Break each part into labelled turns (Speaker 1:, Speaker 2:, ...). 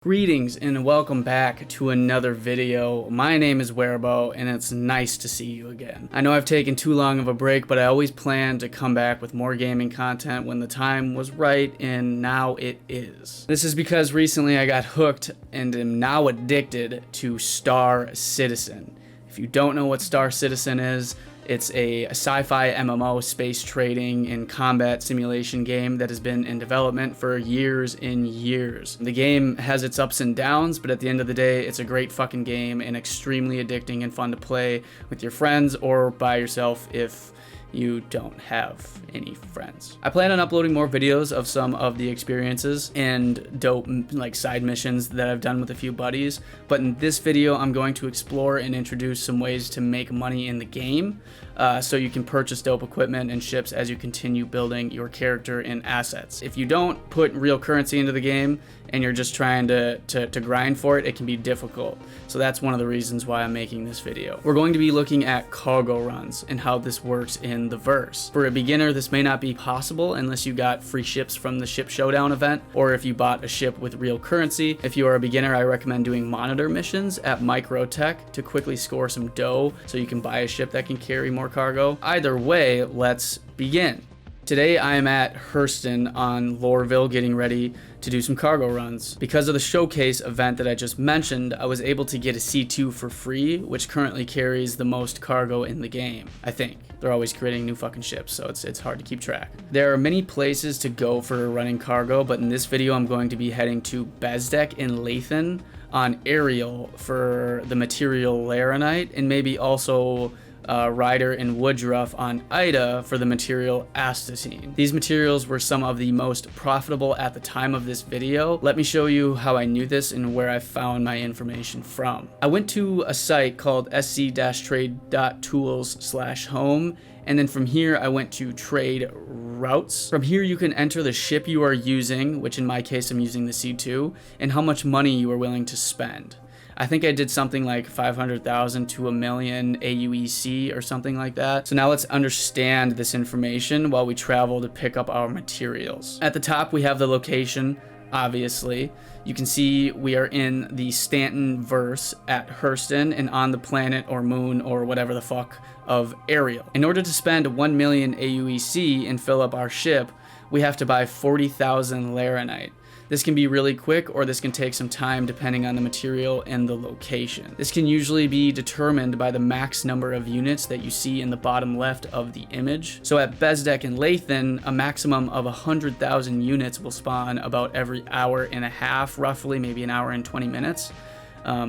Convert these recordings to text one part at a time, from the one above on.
Speaker 1: Greetings and welcome back to another video. My name is Werebo and it's nice to see you again. I know I've taken too long of a break, but I always planned to come back with more gaming content when the time was right, and now it is. This is because recently I got hooked and am now addicted to Star Citizen. If you don't know what Star Citizen is, it's a sci-fi MMO space trading and combat simulation game that has been in development for years and years. The game has its ups and downs, but at the end of the day, it's a great fucking game and extremely addicting and fun to play with your friends or by yourself if you don't have any friends. I plan on uploading more videos of some of the experiences and dope like side missions that I've done with a few buddies, but in this video I'm going to explore and introduce some ways to make money in the game so you can purchase dope equipment and ships as you continue building your character and assets. If you don't put real currency into the game and you're just trying to grind for it, it can be difficult. So that's one of the reasons why I'm making this video. We're going to be looking at cargo runs and how this works in the verse. For a beginner, this may not be possible unless you got free ships from the Ship Showdown event, or if you bought a ship with real currency. If you are a beginner, I recommend doing monitor missions at Microtech to quickly score some dough so you can buy a ship that can carry more cargo. Either way, let's begin. Today I am at Hurston on Loreville getting ready to do some cargo runs. Because of the showcase event that I just mentioned, I was able to get a C2 for free, which currently carries the most cargo in the game, I think. They're always creating new fucking ships, so it's hard to keep track. There are many places to go for running cargo, but in this video I'm going to be heading to Bezdek and Lathan on Ariel for the material Laranite, and maybe also Ryder and Woodruff on Ida for the material Astatine. These materials were some of the most profitable at the time of this video. Let me show you how I knew this and where I found my information from. I went to a site called sc-trade.tools/home, and then from here I went to trade routes. From here you can enter the ship you are using, which in my case I'm using the C2, and how much money you are willing to spend. I think I did something like 500,000 to a million AUEC or something like that. So now let's understand this information while we travel to pick up our materials. At the top we have the location, obviously. You can see we are in the Stanton verse at Hurston and on the planet or moon or whatever the fuck of Ariel. In order to spend 1 million AUEC and fill up our ship, we have to buy 40,000 Laranite. This can be really quick, or this can take some time depending on the material and the location. This can usually be determined by the max number of units that you see in the bottom left of the image. So at Bezdek and Lathan, a maximum of 100,000 units will spawn about every hour and a half, roughly, maybe an hour and 20 minutes.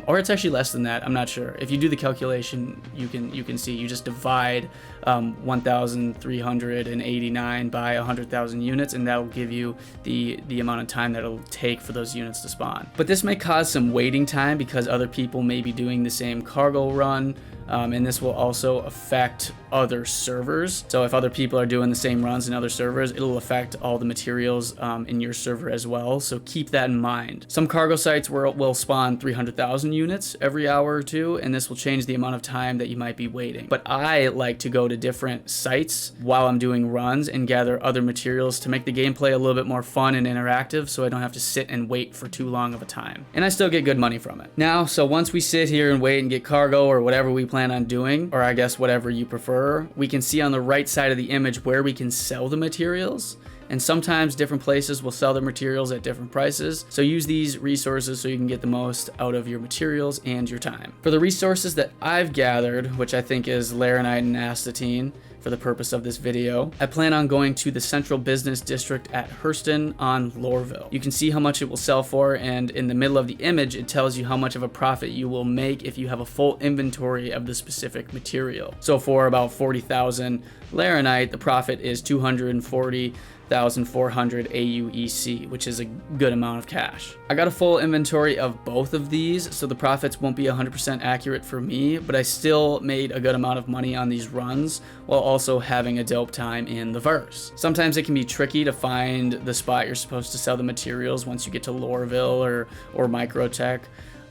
Speaker 1: Or it's actually less than that, I'm not sure. If you do the calculation, you can see you just divide 1,389 by 100,000 units, and that'll give you the amount of time that it'll take for those units to spawn. But this may cause some waiting time because other people may be doing the same cargo run, and this will also affect other servers. So if other people are doing the same runs in other servers, it'll affect all the materials in your server as well. So keep that in mind. Some cargo sites will spawn 300,000 units every hour or two, and this will change the amount of time that you might be waiting. But I like to go to different sites while I'm doing runs and gather other materials to make the gameplay a little bit more fun and interactive, so I don't have to sit and wait for too long of a time. And I still get good money from it. Now, so once we sit here and wait and get cargo or whatever we plan on doing, or I guess whatever you prefer, we can see on the right side of the image where we can sell the materials. And sometimes different places will sell their materials at different prices. So use these resources so you can get the most out of your materials and your time. For the resources that I've gathered, which I think is Laranite and Astatine for the purpose of this video, I plan on going to the Central Business District at Hurston on Loreville. You can see how much it will sell for, and in the middle of the image it tells you how much of a profit you will make if you have a full inventory of the specific material. So for about 40,000 Laranite, the profit is 240,400 AUEC, which is a good amount of cash. I got a full inventory of both of these, so the profits won't be 100% accurate for me, but I still made a good amount of money on these runs while also having a dope time in the verse. Sometimes it can be tricky to find the spot you're supposed to sell the materials once you get to Loreville or Microtech.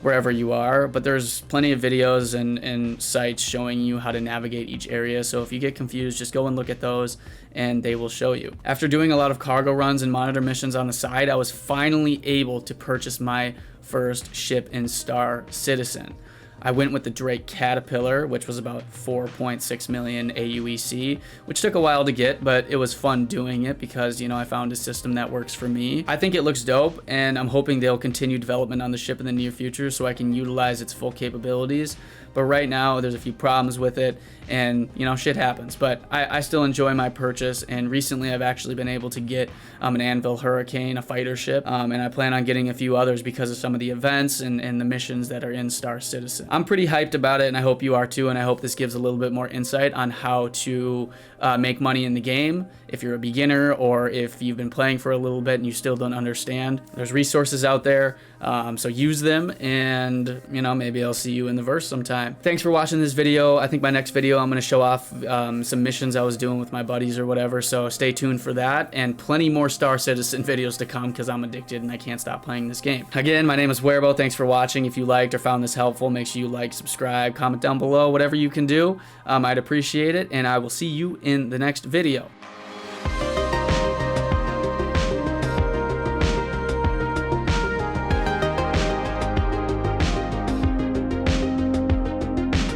Speaker 1: wherever you are, but there's plenty of videos and sites showing you how to navigate each area. So if you get confused, just go and look at those and they will show you. After doing a lot of cargo runs and monitor missions on the side, I was finally able to purchase my first ship in Star Citizen. I went with the Drake Caterpillar, which was about 4.6 million AUEC, which took a while to get, but it was fun doing it because, you know, I found a system that works for me. I think it looks dope, and I'm hoping they'll continue development on the ship in the near future so I can utilize its full capabilities. But right now, there's a few problems with it, and, you know, shit happens. But I still enjoy my purchase, and recently I've actually been able to get an Anvil Hurricane, a fighter ship, and I plan on getting a few others because of some of the events and the missions that are in Star Citizen. I'm pretty hyped about it, and I hope you are too, and I hope this gives a little bit more insight on how to make money in the game if you're a beginner or if you've been playing for a little bit and you still don't understand. There's resources out there, so use them, and, you know, maybe I'll see you in the verse sometime. Thanks for watching this video. I think my next video I'm going to show off some missions I was doing with my buddies or whatever, so stay tuned for that, and plenty more Star Citizen videos to come because I'm addicted and I can't stop playing this game. Again, my name is Werebo. Thanks for watching. If you liked or found this helpful, make sure you like, subscribe, comment down below, whatever you can do. I'd appreciate it, and I will see you in the next video.